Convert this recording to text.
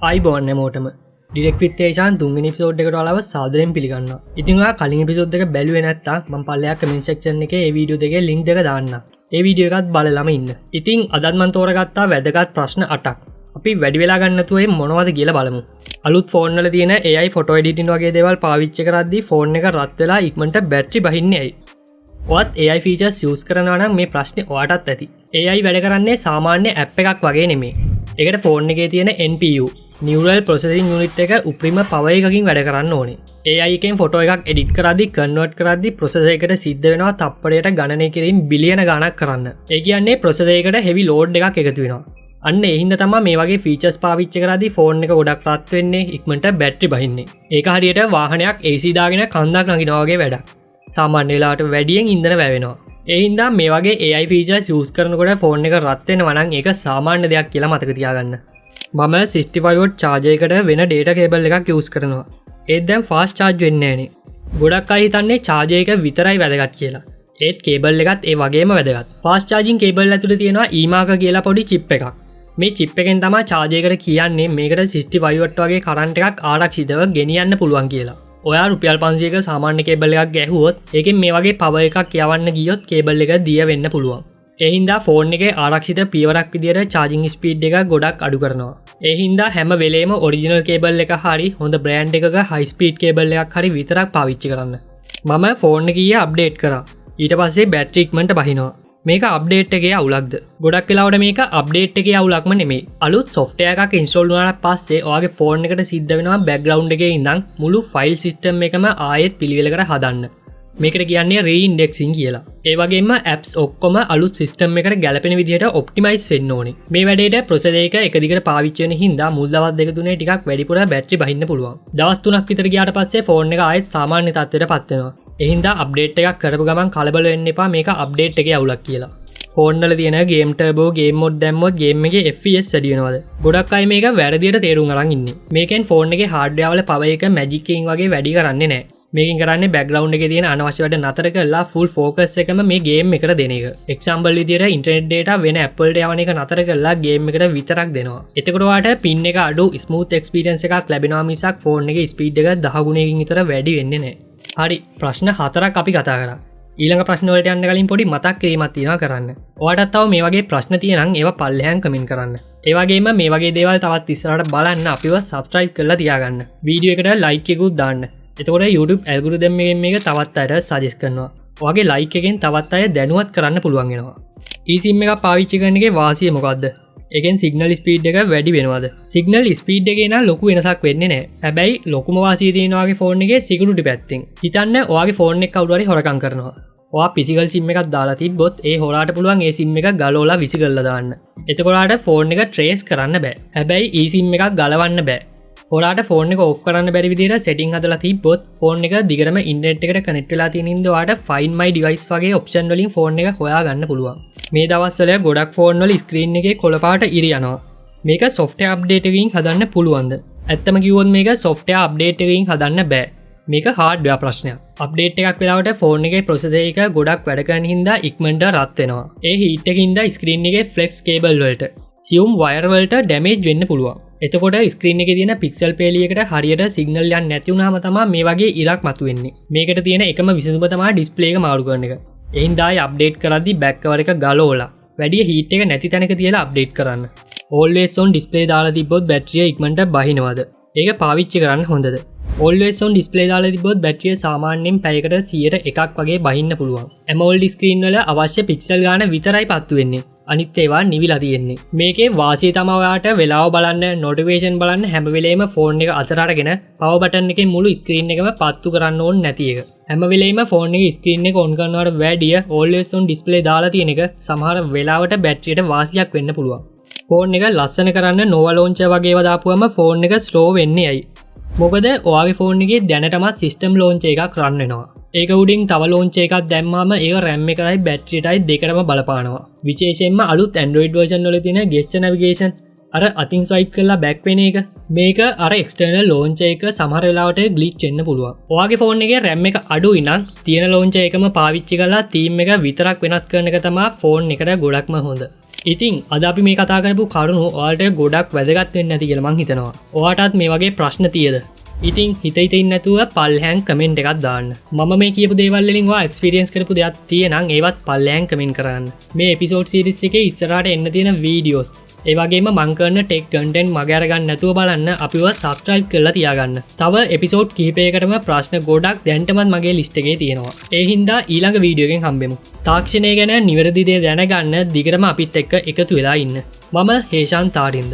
අයිබෝන් හැමෝටම ඩිරෙක්ට් විත් ඒෂාන් තුන්වෙනි එපිසෝඩ් එකට ඔයාලව සාදරයෙන් පිළිගන්නවා. ඉතින් ඔයා කලින් එපිසෝඩ් එක බැලුවේ නැත්නම් මම පල්ලෙහා කමෙන්ට් සෙක්ෂන් එකේ මේ වීඩියෝ දෙකේ ලින්ක් දෙක දාන්නම්. ඒ වීඩියෝ එකත් බලලම ඉන්න. ඉතින් අදත් මම තෝරගත්තා වැදගත් ප්‍රශ්න 8ක්. අපි වැඩි වෙලා ගන්න නැතුව මේ මොනවද කියලා බලමු. අලුත් ෆෝන් වල තියෙන AI ෆොටෝ එඩිටින් වගේ දේවල් පාවිච්චි කරද්දී ෆෝන් එක රත් වෙලා ඉක්මනට බැටරි බහින්නේ ඇයි? ඔයත් AI ෆීචර්ස් යූස් කරනවා නම් මේ ප්‍රශ්නේ ඔයාටත් ඇති. AI වැඩ කරන්නේ සාමාන්‍ය ඇප් එකක් වගේ නෙමෙයි. ඒකට ෆෝන් එකේ තියෙන NPU Neural Processing Unit එක උපරිම පවර් එකකින් වැඩ කරන්න ඕනේ. AI එකෙන් ෆොටෝ එකක් එඩිට් කරද්දී කන්වර්ට් කරද්දී ප්‍රොසෙසර් එකට සිද්ධ වෙනවා තප්පරයට ගණනය කිරීම බිලියන ගණක් කරන්න. ඒ කියන්නේ ප්‍රොසෙසර් එකට හෙවි ලෝඩ් එකක් එකතු වෙනවා. අන්න ඒ හින්දා තමයි මේ වගේ ෆීචර්ස් පාවිච්චි කරද්දී ෆෝන් එක ගොඩක් රත් වෙන්නේ, ඉක්මනට බැටරි බහින්නේ. ඒක හරියට වාහනයක් AC දාගෙන කන්දක් නගිනවා වගේ වැඩක්. සාමාන්‍ය වෙලාවට වැඩියෙන් ඉන්ධන වැවෙනවා. ඒ හින්දා මේ වගේ AI ෆීචර්ස් යූස් කරනකොට ෆෝන් එක රත් වෙනවා නම් ඒක සාමාන්‍ය දෙයක් කියලා මතක තියාගන්න. මම 65W charger එකට වෙන data cable එකක් යූස් කරනවා. ඒත් දැන් fast charge වෙන්නේ නැහනේ. ගොඩක් අය හිතන්නේ charger එක විතරයි වැදගත් කියලා. ඒත් cable එකත් ඒ වගේම වැදගත්. fast charging cable ඇතුලේ තියෙනවා e-marker කියලා පොඩි chip එකක්. මේ chip එකෙන් තමයි charger එකට කියන්නේ මේකට 65W වගේ current එකක් ආරක්ෂිතව ගෙනියන්න පුළුවන් කියලා. ඔයා රුපියල් 500ක සාමාන්‍ය කේබල් එකක් ගැහුවොත් ඒකෙන් මේ වගේ පවර් එකක් යවන්න ගියොත් කේබල් එක දිය වෙන්න පුළුවන්. ඒ හින්දා ෆෝන් එකේ ආරක්ෂිත පියවරක් විදියට charging speed එක ගොඩක් අඩු කරනවා. ඒ හින්දා හැම වෙලේම original කේබල් එක හරි හොඳ brand එකක high speed කේබල් එකක් හරි විතරක් පාවිච්චි කරන්න. මම ෆෝන් එක update කරා. ඊට පස්සේ බැටරි ඉක්මනට බහිනවා. මේක අප්ඩේට් එකේ අවුලක්ද? ගොඩක් වෙලාවට මේක අප්ඩේට් එකේ අවුලක්ම නෙමෙයි. අලුත් software එකක් install වුණාට පස්සේ ඔයාගේ ෆෝන් එකට සිද්ධ වෙනවා background එකේ ඉඳන් මුළු file system එකම ආයෙත් පිළිවෙලකට හදන්න. මේකට කියන්නේ re-indexing කියලා. ඒ වගේම apps ඔක්කොම අලුත් system එකට ගැලපෙන විදිහට optimize වෙන්න ඕනේ. මේ වැඩේට processor එක එක දිගට පාවිච්චි වෙන හින්දා මුල් දවස් දෙක තුනේ ටිකක් වැඩිපුර බැටරි බහින්න පුළුවන්. දවස් 3ක් විතර ගියාට පස්සේ ෆෝන් එක ආයෙත් සාමාන්‍ය තත්ත්වයටපත් වෙනවා. එහින්දා අප්ඩේට් එකක් කරපු ගමන් කලබල වෙන්න එපා මේක අප්ඩේට් එකේ අවුලක් කියලා. ෆෝන් වල තියෙන ගේම් ටර්බෝ ගේම් මොඩ් දැම්මොත් ගේම් එකේ FPS වැඩි වෙනවද? ගොඩක් අය මේක වැරදියට තේරුම් අරන් ඉන්නේ. මේකෙන් ෆෝන් එකේ හાર્ඩ්වෙයාර් වල පවර් එක මැජික් එකකින් වගේ වැඩි කරන්නේ නැහැ. මේකෙන් කරන්නේ බෑග්ග්‍රවුන්ඩ් එකේ තියෙන අනවශ්‍ය වැඩ නතර කරලා ෆුල් ෆෝකස් එකම මේ ගේම් එකට දෙන එක. එක්සැම්පල් විදියට ඉන්ටර්නෙට් data වෙන Apple ට යවන එක නතර කරලා ගේම් එකට විතරක් දෙනවා. එතකොට ඔයාලට පින් එක අඩු ස්මූත් එක්ස්පීරියන්ස් එකක් ලැබෙනවා මිසක් ෆෝන් එකේ ස්පීඩ් එක 10 ගුණයකින් විතර වැඩි වෙන්නේ නැහැ. හරි ප්‍රශ්න 4ක් අපි කතා කරා. ඊළඟ ප්‍රශ්න වලට යන්න කලින් පොඩි මතක් කිරීමක් තියෙනවා කරන්න. ඔයාලටත් තව මේ වගේ ප්‍රශ්න තියෙනම් ඒවා පල්ලෙහාන් කමෙන්ට් කරන්න. ඒ වගේම මේ වගේ දේවල් තවත් ඉස්සරහට බලන්න අපිව subscribe කරලා තියාගන්න. වීඩියෝ එකට like එකකුත් දාන්න. එතකොට YouTube algorithm එකෙන් මේක තවත් අයට suggest කරනවා. ඔයාගේ like එකෙන් තවත් අය දැනුවත් කරන්න පුළුවන් වෙනවා. eSIM එකක් පාවිච්චි කරන එකේ වාසිය මොකද්ද? ඒකෙන් සිගනල් ස්පීඩ් එක වැඩි වෙනවද? සිගනල් ස්පීඩ් එකේ නම් ලොකු වෙනසක් වෙන්නේ නැහැ. හැබැයි ලොකුම වාසිය තියෙන ඔයාගේ ෆෝන් එකේ සිකියුරිටි පැත්තෙන්. හිතන්න ඔයාගේ ෆෝන් එක කවුරු හරි හොරකම් කරනවා. ඔයා ෆිසිකල් SIM එකක් දාලා තිබ්බොත් ඒ හොරාට පුළුවන් ඒ SIM එක ගලවලා විසිකරලා දාන්න. එතකොට ඔයාට ෆෝන් එක trace කරන්න බෑ. හැබැයි eSIM එකක් ගලවන්න බෑ. හොරාට ෆෝන් එක ඔෆ් කරන්න බැරි විදිහට setting හදලා තිබ්බොත් ෆෝන් එක දිගටම ඉන්ටර්නෙට් එකට කනෙක්ට් වෙලා තියෙන ඉඳ ඔයාට find my device වගේ option වලින් ෆෝන් එක හොයා ගන්න පුළුවන්. මේ දවස්වල ගොඩක් ෆෝන් වල ස්ක්‍රීන් එකේ කොළ පාට ඉරි යනවා. මේක software update එකකින් හදන්න පුළුවන්ද? ඇත්තම කිව්වොත් මේක software update එකකින් හදන්න බෑ. මේක hardware ප්‍රශ්නයක්. අප්ඩේට් එකක් වෙලාවට ෆෝන් එකේ processor එක ගොඩක් වැඩ කරන හින්දා ඉක්මනට රත් වෙනවා. ඒ heat එකකින්ද ස්ක්‍රීන් එකේ flex cable වලට සියුම් වයර් වලට damage වෙන්න පුළුවන්. එතකොට ස්ක්‍රීන් එකේ තියෙන pixel පේලියකට හරියට signal යන්නේ නැති වුනහම තමයි මේ වගේ ඉරක් මතුවෙන්නේ. මේකට තියෙන එකම විසඳුම තමයි display එක මාරු කරන එක. එහින්දා අප්ඩේට් කරද්දී බෑක් කවර් එක ගලවලා වැඩි හීට් එක නැති තැනක තියලා අප්ඩේට් කරන්න. always on display දාලා තිබ්බොත් බැටරිය ඉක්මනට බහිනවද? ඒක පාවිච්චි කරන්න හොඳද? always on display දාලා තිබ්බොත් බැටරිය සාමාන්‍යයෙන් පැයකට 100ක් වගේ බහින්න පුළුවන්. AMOLED ස්ක්‍රීන් වල අවශ්‍ය පික්සල් ගාන විතරයි පත්තු වෙන්නේ. අනිත් ඒවා නිවිලා තියෙන්නේ. මේකේ වාසිය තමයි ඔයාට වෙලාව බලන්න, notification බලන්න හැම වෙලේම ෆෝන් එක අතට අරගෙන power button එකෙන් මුළු ස්ක්‍රීන් එකම පත්තු කරන්න ඕනේ නැති එක. හැම වෙලේම ෆෝන් එකේ ස්ක්‍රීන් එක on කරනවට වැඩිය always on display දාලා තියෙන එක සමහර වෙලාවට බැටරියට වාසියක් වෙන්න පුළුවන්. ෆෝන් එක ලස්සන කරන්න Nova launcher වගේ ඒවා දාපුවම ෆෝන් එක slow වෙන්නේ ඇයි? මොකද ඔයාගේ ෆෝන් එකේ දැනටමත් සිස්ටම් launcher එකක් රන් වෙනවා. ඒක උඩින් තව launcher එකක් දැම්මම ඒක RAM එකටයි බැටරියටයි දෙකටම බලපානවා. විශේෂයෙන්ම අලුත් Android version වල තියෙන gesture navigation අර අතින් swipe කරලා back වෙන එක මේක අර external launcher එක සමහර වෙලාවට glitch වෙන්න පුළුවන්. ඔයාගේ ෆෝන් එකේ RAM එක අඩුයි නම් තියෙන launcher එකම පාවිච්චි කරලා theme එක විතරක් වෙනස් කරන එක තමයි ෆෝන් එකට ගොඩක්ම හොඳ. ඉතින් අද අපි මේ කතා කරපු කරුණු ඔයාලට ගොඩක් වැදගත් වෙන්න ඇති කියලා මං හිතනවා. ඔයාටත් මේ වගේ ප්‍රශ්න තියෙද? ඉතින් හිතින් නැතුව පල්හැන් කමෙන්ට් එකක් දාන්න. මම මේ කියපු දේවල් වලින් ඔයා එක්ස්පීරියන්ස් කරපු දේවල් තියෙනම් ඒවත් පල්හැන් කමෙන්ට් කරන්න. මේ එපිසෝඩ් සීරීස් එකේ ඉස්සරහට එන්න තියෙන වීඩියෝස් ඒ වගේම මං කරන ටෙක් කන්ටෙන්ට් මගේ අරගන්න නැතුව බලන්න අපිව සබ්ස්ක්‍රයිබ් කරලා තියාගන්න. තව එපිසෝඩ් කිහිපයකටම ප්‍රශ්න ගොඩක් දැන්ටමත් මගේ ලිස්ට් එකේ තියෙනවා. ඒ හින්දා ඊළඟ වීඩියෝ එකෙන් හම්බෙමු. තාක්ෂණය ගැන නිවැරදි දේ දැනගන්න දිගටම අපිත් එක්ක එකතු වෙලා ඉන්න. මම හේෂාන් තාරින්ද.